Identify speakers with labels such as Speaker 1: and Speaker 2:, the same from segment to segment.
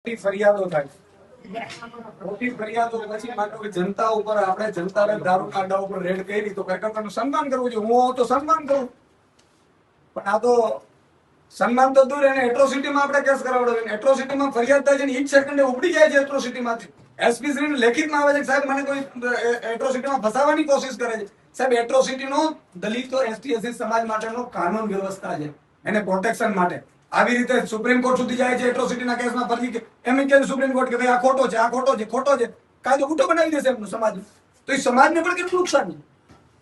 Speaker 1: ફરિયાદો થાય મોટી ફરિયાદો પછી માનો કે જનતા ઉપર આપણે જનતાને દારૂ કાંડા ઉપર રેડ કરી તો કાર્યકર્તાનું સન્માન કરવું જોઈએ. હું તો સન્માન કરું, પણ આ તો સન્માન તો દૂર, એને એટ્રોસિટીમાં આપણે કેસ કરાવડો. એટ્રોસિટીમાં ફરિયાદ થાય છે ને ઈ જ સેકન્ડે ઉપડી જાય છે એટ્રોસિટીમાંથી. એસપી શ્રીને લેખિતમાં આવે છે કે સાહેબ મને કોઈ એટ્રોસિટીમાં ફસાવાની કોશિશ કરે છે. સાહેબ એટ્રોસિટીનો દલિતો એસટી એસસી સમાજ માટેનો કાનૂન વ્યવસ્થા છે, એને પ્રોટેક્શન માટે. આવી રીતે સુપ્રીમ કોર્ટ સુધી જાય છે એટ્રોસિટીના કેસમાં, ફરી એમ કે સુપ્રીમ કોર્ટ કે ભાઈ આ ખોટો છે, આ ખોટો છે, ખોટો છે, કાયદો ઉલટો બનાવી દેશે એમનો સમાજ. તો એ સમાજને પણ કેટલું નુકસાન છે.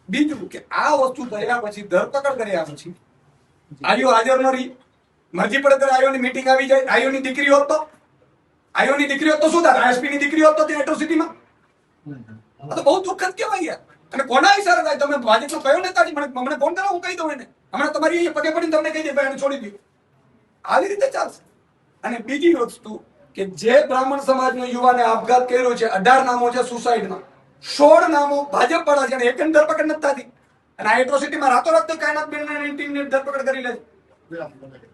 Speaker 1: બીજું કે આ વસ્તુ થયા પછી, ધરપકડ કર્યા પછી આયો હાજર ન રહી, મરજી પડે ત્યારે આયોની મીટિંગ આવી જાય. આયોની દીકરી હોત તો શું થાય? આઈએસપી ની દીકરી હોત તો ત્યાં એટ્રોસિટીમાં તો બહુ દુઃખદ કહેવાય યાર. અને કોના ઈશારે થાય? તમે ભાજપનો કયો નેતાજી મને ફોન કરો, હું કહી દઉં એને. હમણાં તમારી પગે પડીને તમને કહી દે ભાઈ એને છોડી દો. આવી રીતે ચાલશે. અને બીજી વસ્તુ કે જે બ્રાહ્મણ સમાજનો યુવાને આપઘાત કર્યો છે, 18 નામો છે સુસાઇડમાં, 16 નામો ભાજપ વાળા છે, અને એક ધરપકડ નથી થતી. અને આ એટ્રોસિટીમાં રાતોરાત કાયનાત બેનની ટીમને ધરપકડ કરી લે છે,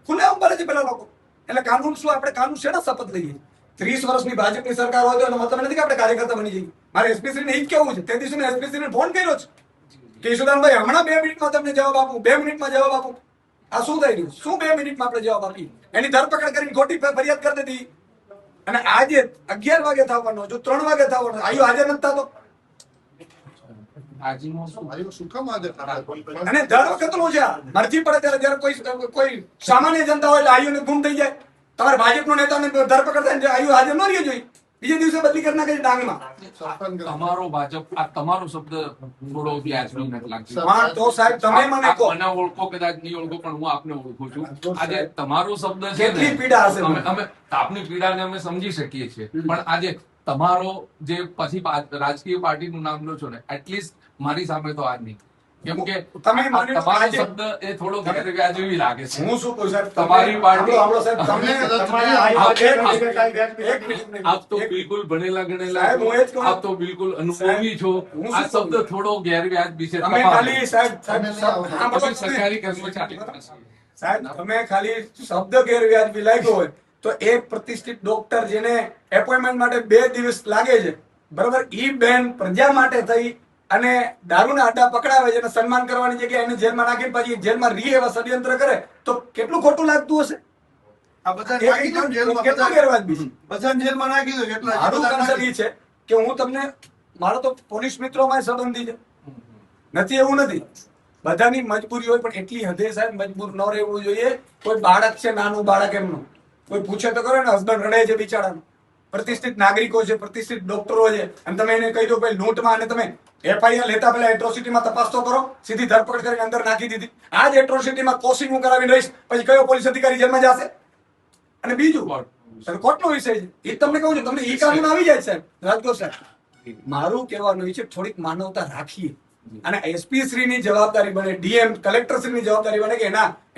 Speaker 1: ખુલ્લેઆમ બોલે છે પેલા લોકો. એટલે કાનૂન શું? આપણે કાનૂન શેના શપથ લઈએ? 30 વર્ષની ભાજપની સરકાર હોય તો એનો મતલબ નથી કે આપણે કાર્યકર્તા બની જઈએ. મારે એસપીસી ને એ જ કેવું છે. તે દિવસે મેં એસપીસી ને ફોન કર્યો છે કે ઈશુદાનભાઈ હમણાં 2 મિનિટમાં તમને જવાબ આપું, 2 મિનિટમાં જવાબ આપું. આ શું થઈ રહ્યું? શું 2 મિનિટમાં આપણે જવાબ આપીએ? એની ધરપકડ કરીને ખોટી ફરિયાદ કરી દીધી. અને આજે 11 વાગે થવાનો, જો 3 વાગે થવાનો, આયુ હાજર નથી થતો. અને દર વખતનું છે, મરજી પડે ત્યારે જયારે કોઈ સામાન્ય જનતા હોય એટલે આયુને ગુમ થઈ જાય. તમારે ભાજપનો નેતાને ધરપકડ થાય આયુ હાજર ન રહ્યો જોઈએ, બીજે દિવસે બદલી કરી નાખે ડાંગમાં.
Speaker 2: તમારો ભાજપ આ તમારો શબ્દ થોડો વ્યાજબી નથી લાગતો.
Speaker 1: હા તો સાહેબ તમે મને કહો.
Speaker 2: મને ઓળખો કદાચ નહીં ઓળખો, પણ હું આપને ઓળખું છું. આજે તમારો શબ્દ છે,
Speaker 1: કેટલી પીડા હશે.
Speaker 2: અમે આપની પીડાને અમે સમજી શકીએ છીએ, પણ આજે તમારો જે પછી રાજકીય પાર્ટીનું નામ લો છો ને, એટલીસ્ટ મારી સામે તો આજ નહીં. કેમ કે તમારો શબ્દ એ થોડો ગેરવ્યાજબી લાગે છે.
Speaker 1: હું શું કહું સાહેબ,
Speaker 2: તમારી પાર્ટી આપ તો બિલકુલ ભણેલા ગણેલા, આપ તો બિલકુલ અનુભવી છો. આ શબ્દ થોડો ગેરવ્યાજબી છે. સરકારી કર્મચારી
Speaker 1: સાહેબ તમે ખાલી શબ્દ ગેરવ્યાજબી લાગ્યો હોય તો એક પ્રતિષ્ઠિત ડોક્ટર જેને એપોઇન્ટમેન્ટ માટે 2 દિવસ લાગે છે, બરાબર, ઈ બેન પ્રજા માટે થઈ અને દારૂના અડ્ડા પકડાવે છે, સન્માન કરવાની જગ્યાએ એને જેલમાં નાખીને પછી જેલમાં રહી એવા ષડયંત્ર કરે તો કેટલું ખોટું લાગતું હશે. હું તમને, મારો તો પોલીસ મિત્રોમાં સંબંધી છે, નથી એવું નથી. બધાની મજબૂરી હોય, પણ એટલી હદે સાહેબ મજબૂર ન રહેવું જોઈએ. કોઈ બાળક છે, નાનું બાળક, એમનું કોઈ પૂછે તો કરો ને, હસબન્ડ રડે છે બિચારાનું, પ્રતિષ્ઠિત નાગરિકો છે, પ્રતિષ્ઠિત ડોક્ટરો છે, અને તમે એને કહી દો ભાઈ લૂંટમાં, અને તમે એફઆઈઆર લેતા પેલા એટ્રોસિટીમાં તપાસ તો કરો. સીધી ધરપકડ કરીને અંદર નાખી દીધી. આ જ એટ્રોસિટીમાં કોશિંગ હું કરાવીને રહીશ, પછી કયો પોલીસ અધિકારી જેલમાં જશે? અને બીજું કોર્ટનો વિષય છે, એ તમને કહું છું, તમને ઈ કાનૂન આવી જાય સાહેબ. રાજકોટ સાહેબ, મારું કહેવાનું છે થોડીક માનવતા રાખીએ. અને એસપી શ્રીની જવાબદારી બને, ડીએમ કલેક્ટર શ્રીની જવાબદારી બને કે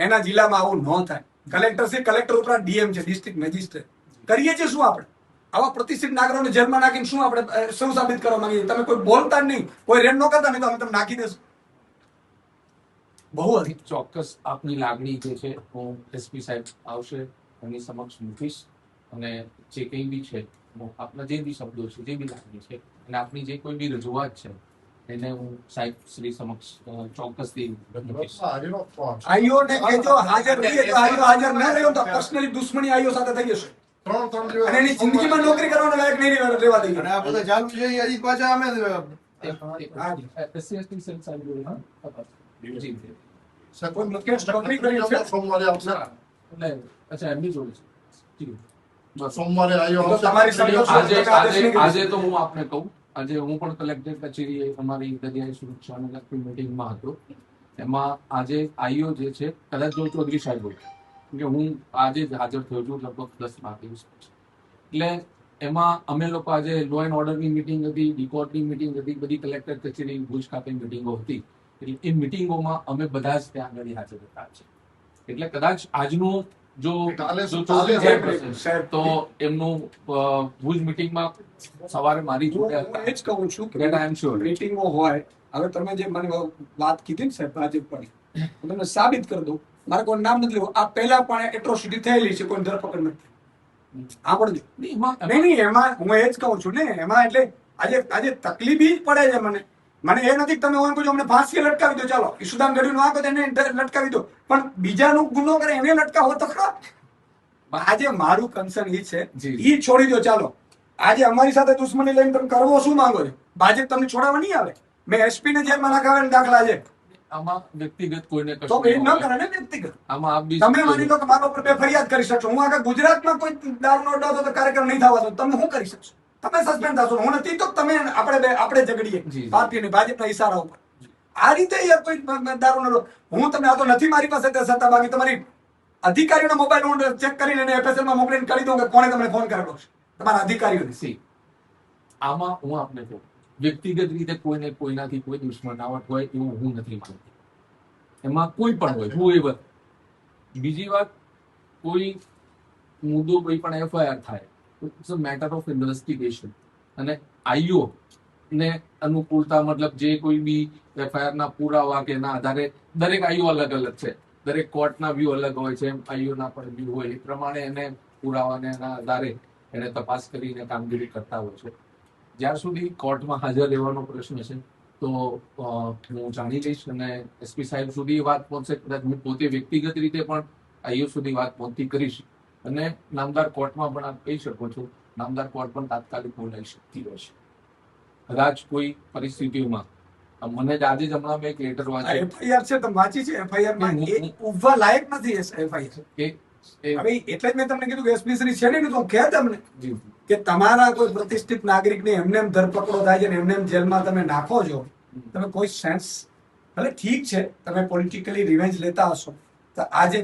Speaker 1: એના જિલ્લામાં આવું ન થાય. કલેક્ટર શ્રી, કલેક્ટર ઉપરાંત ડીએમ છે, ડિસ્ટ્રિક્ટ મેજિસ્ટ્રેટ. કરીએ છીએ શું આપણે? આવા પ્રતિષ્ઠિત નાગરિકોને જેલમાં નાખીને શું આપણે શું સાબિત કરવા માંગીએ? તમે કોઈ બોલતા જ નહીં, કોઈ રેડ ન કરતા નહીં, તો અમે તમે નાખી દેશું. બહુ અધિક
Speaker 2: ચોક્કસ આપની લાગણી જે છે હું એસપી સાહેબ આવશે એની સમક્ષ મૂકીશ, અને જે કંઈ બી છે આપના જે બી શબ્દો છે, જે બી લાગણી છે, અને આપની જે કોઈ બી રજૂઆત છે એને હું સાહેબ શ્રી સમક્ષ ચોક્કસથી મૂકીશ.
Speaker 1: આઈઓને કહેજો હાજર રહીએ તો આઈઓ હાજર ન રહ્યો તો પર્સનલી દુશ્મની આઈઓ સાથે થઈ જશે. અને એની જિંદગીમાં નોકરી કરવાનો લાયક નહીં રહેવા દઈએ.
Speaker 3: અને આ બધા ચાલુ છે હજી પાછા અમે સોમવારે
Speaker 2: આજે તો હું આપને કહું, આજે હું પણ કલેક્ટર કચેરીએ અમારી દરિયાઈ સુરક્ષાને લગતી મીટિંગમાં હતો. એમાં આજે આઈઓ જે છે, કદાચ જો ચૌધરી સાહેબ હોય, કે હું આજે જ હાજર થયો છું લગભગ 10-12 દિવસ પછી. એટલે એમાં અમે લોકો આજે લો એન્ડ ઓર્ડરની મિટિંગ હતી, ડીકોર્ટની મિટિંગ હતી, બધી કલેક્ટર કચેરી ભુજ ખાતે મિટિંગો હતી. એટલે એ મિટિંગોમાં અમે બધા જ ત્યાં આગળ હાજર હતા છે. એટલે કદાચ આજનું જો તો એમનું ભુજ મિટિંગમાં સવારે મારી જોડે હતા.
Speaker 1: એ જ કહું છું કે આઈ એમ શ્યોર મિટિંગો હોય. હવે તમે જે મને વાત કીધી ને સાહેબ ભાજપ પર, તમને સાબિત કરી દઉં. મારે કોઈ નામ નથી લેવું. આ પહેલા પણ એટ્રોસિટી થયેલી છે, કોઈ ધરપકડ નથી. સાંભળજો.
Speaker 2: નહીં, એમાં
Speaker 1: નહીં એમાં હું એ જ કહું છું ને એમાં એટલે આજે તકલીફ ઈ જ પડે છે મને એ નથી કે તમે હું એમ કહું છું, અમને ફાંસી લટકાવી દો, ચાલો ઈશુદાન ગઢવીનું આ કરે એને લટકાવી દો, પણ બીજાનું ગુનો કરે એને લટકાવો તો ખરા. આજે મારું કન્સર્ન ઈ છે,
Speaker 2: જી.
Speaker 1: ઈ છોડી દો. ચાલો આજે અમારી સાથે દુશ્મની લઈને તમે કરવો શું માંગો છો? ભાજપ તમને છોડાવવા નહીં આવે. મેં એસપી ને જેલમાં નાખાવાના દાખલા છે,
Speaker 2: આમાં વ્યક્તિગત કોઈને
Speaker 1: તો
Speaker 2: કશું
Speaker 1: એ
Speaker 2: ન
Speaker 1: ન
Speaker 2: હોય.
Speaker 1: કરે ને વ્યક્તિગત.
Speaker 2: આમાં આપ બી
Speaker 1: તમે માની લો કે મારા ઉપર બે ફરિયાદ કરી શકશો, હું આખા ગુજરાતમાં કોઈ દારૂનો અડ્ડો હતો તો કાર્યક્રમ નહીં થવા દો, તમે શું કરી શકશો? તમે સસ્પેન્ડ થશો, હું નથી તો તમે આપણે ઝઘડીએ
Speaker 2: જી.
Speaker 1: પાર્ટીની ભાજપના ઈશારા ઉપર. આ રીતે યાર કોઈ દારૂનો અડ્ડો, હું તમને આ તો નથી મારી પાસે તે સત્તા, બાકી તમારી અધિકારીઓનો મોબાઈલ હું ચેક કરીને એને FSL માં મોકલીને કરી દઉં કે કોણે તમને ફોન કરેલો છે, તમારા અધિકારીઓને.
Speaker 2: સી આમાં હું આપને કહું, વ્યક્તિગત રીતે કોઈને કોઈનાથી કોઈ દુશ્મનાવટ હોય એવું હું નથી માનતો. એમાં કોઈ પણ હોય, whoever. બીજી વાત, કોઈ મુદ્દો કોઈ પણ FIR થાય તો it's a matter of investigation, અને આઈઓ ને અનુકૂળતા, મતલબ જે કોઈ બી FIR ના પુરાવા કે ના આધારે, દરેક આઈઓ અલગ અલગ છે, દરેક કોર્ટના વ્યૂ અલગ હોય છે, એમ આઈઓના પણ વ્યૂ હોય, એ પ્રમાણે એને પુરાવાને એના આધારે એને તપાસ કરીને કામગીરી કરતા હોય છે. જ્યાર સુધી કોર્ટમાં હાજર રહેવાનો પ્રશ્ન છે તો હું જાણી લઈશ, અને એસપી સાહેબ સુધી વાત પહોંચશે, કદાચ હું પોતે વ્યક્તિગત રીતે પણ આઈઓ સુધી વાત પહોંચતી કરીશ, અને નામદાર કોર્ટમાં પણ આપ કહી શકો છો, નામદાર કોર્ટ પણ તાત્કાલિક બોલાવી શકતી હોય છે. કદાચ કોઈ પરિસ્થિતિઓમાં મને જ આજે જ હમણાં મેં એક લેટર વાંચ્યો
Speaker 1: FIR છે, તમે વાંચી છે? FIR માં
Speaker 2: હું-
Speaker 1: એ ઉભવા લાયક નથી FIR.
Speaker 2: કે એ
Speaker 1: હવે એટલે જ મેં તમને કીધું કે એસપી શ્રી છે ને, તો હું કહે તમને
Speaker 2: જી,
Speaker 1: કે તમારા કોઈ પ્રતિષ્ઠિત નાગરિકને એમને એમ ધરપકડો થાય છે ને એમને એમ જેલમાં તમે નાખો છો, તમે કોઈ સેન્સ, ભલે ઠીક છે તમે પોલિટિકલી રિવેન્જ લેતા હશો, તો આજે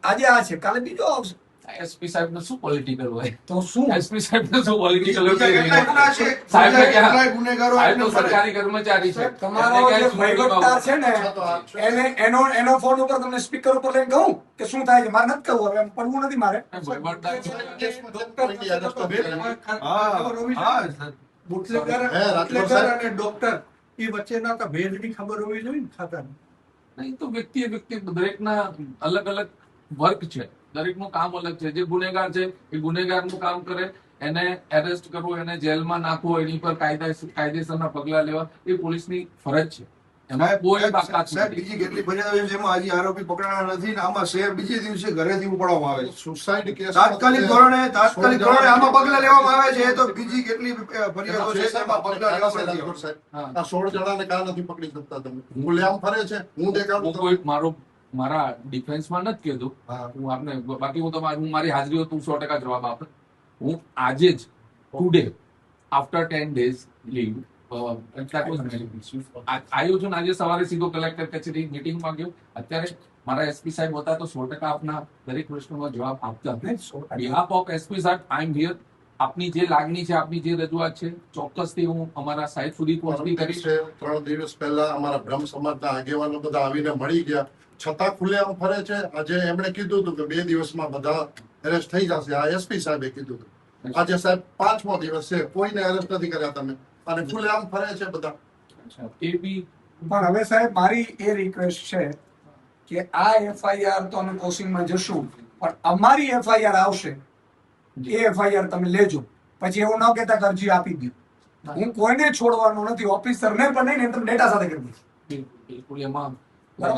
Speaker 1: આ છે, કાલે બીજો આવશે,
Speaker 2: એસપી સાહેબ ને શું પોલિટિકલ હોય?
Speaker 1: તો શું?
Speaker 2: એસપી સાહેબ ને શું પોલિટિકલ
Speaker 3: બીજા કેટલાય ગુના છે,
Speaker 2: સાહેબ ને ક્યાં?
Speaker 3: કેટલાય ગુનેગારો
Speaker 2: સાહેબ તો
Speaker 3: એમને ફરે.
Speaker 2: સરકારી કર્મચારી છે.
Speaker 1: તમારો
Speaker 2: એમને
Speaker 1: જે
Speaker 2: ક્યાંય
Speaker 1: વહીવટદાર છે ને
Speaker 2: ચૂંટણીમાં
Speaker 1: એનો ફોન ઉપર તમને સ્પીકર ઉપર લઈને કહું કે શું થાય છે, મારે નથી કહું, હવે એમ પડવું નથી મારે.
Speaker 2: વહીવટદાર
Speaker 4: બુટલેગર
Speaker 3: હે, રાજકોટ
Speaker 4: બુટલેગર
Speaker 3: સાહેબ.
Speaker 4: અને ડોક્ટર એ વચ્ચેના તો ભેદની ખબર હોવી જોઈએ ને ખાતાની.
Speaker 2: નહીં તો વ્યક્તિ દરેકના અલગ અલગ વર્ક છે, દરેકનું કામ અલગ છે. જે ગુનેગાર છે એ ગુનેગારનું કામ કરે, એને એરેસ્ટ કરવું, એને જેલમાં નાખવું, એની પર કાયદેસરના પગલા લેવા એ પોલીસની ફરજ છે. એમાં કોઈ બાકાત
Speaker 3: સાહેબ,
Speaker 2: નથી.
Speaker 3: બીજી કેટલી ફરિયાદો છે જેમાં હજી આરોપી પકડાણા નથી ને આમાં શેર બીજે દિવસે ઘરેથી ઉપાડવામાં આવે છે.
Speaker 4: સુસાઇડ કેસ
Speaker 3: તાત્કાલિક ધોરણે આમાં પગલા લેવામાં આવે છે. એ તો બીજી કેટલી ફરિયાદો છે જેમાં પગલા લેવામાં નથી આવતા.
Speaker 2: હા.
Speaker 4: આ 16 જણાને કાં નથી પકડી શકતા તમે? ખુલ્લેઆમ ફરે છે, હું દેખાડું
Speaker 2: હું કોઈ મારા ડિફેન્સમાં નથી કીધું,
Speaker 3: હા.
Speaker 2: હું આપને બાકી હું મારી હાજરી હોય તો હું 100% જવાબ આપે. હું આજે જ ટુડે આફ્ટર 10 days લીવ આવ્યો છું, આજે સવારે સીધો કલેક્ટર કચેરી મીટિંગમાં ગયો. અત્યારે મારા એસપી સાહેબ હતા તો 100% આપના દરેક પ્રશ્નોનો જવાબ આપતા. બિહાફ ઓફ એસપી સાહેબ આઈ એમ હિયર. આપની જે લાગણી છે, આપની જે રજૂઆત છે, ચોક્કસથી હું અમારા સાહેબ સુધી પહોંચતી કરીશ.
Speaker 4: છે 3 દિવસ પહેલા અમારા બ્રહ્મ સમાજના આગેવાનો બધા આવીને મળી ગયા, છતાં ખુલ્લેઆમ ફરે છે. આજે એમણે કીધું હતું કે 2 દિવસમાં બધા એરેસ્ટ થઈ જશે. આ એસપી સાહેબે કીધું હતું. આજે સાહેબ 5મો દિવસ છે, કોઈને એરેસ્ટ નથી કર્યા તમે, અને ખુલ્લેઆમ ફરે છે બધા.
Speaker 2: અચ્છા, એ બી
Speaker 1: પણ હવે સાહેબ મારી એ રિક્વેસ્ટ છે કે આ FIR તો અમે કોશિંગમાં જશું, પણ અમારી FIR આવશે એ FIR તમે લેજો, પછી એવું ન કહેતા કે અરજી આપી દો. હું કોઈને છોડવાનો નથી, ઓફિસરને પણ નહીં ને તમે ડેટા સાથે કરી દઈશ.
Speaker 2: બિલકુલ એમાં
Speaker 1: બરાબર.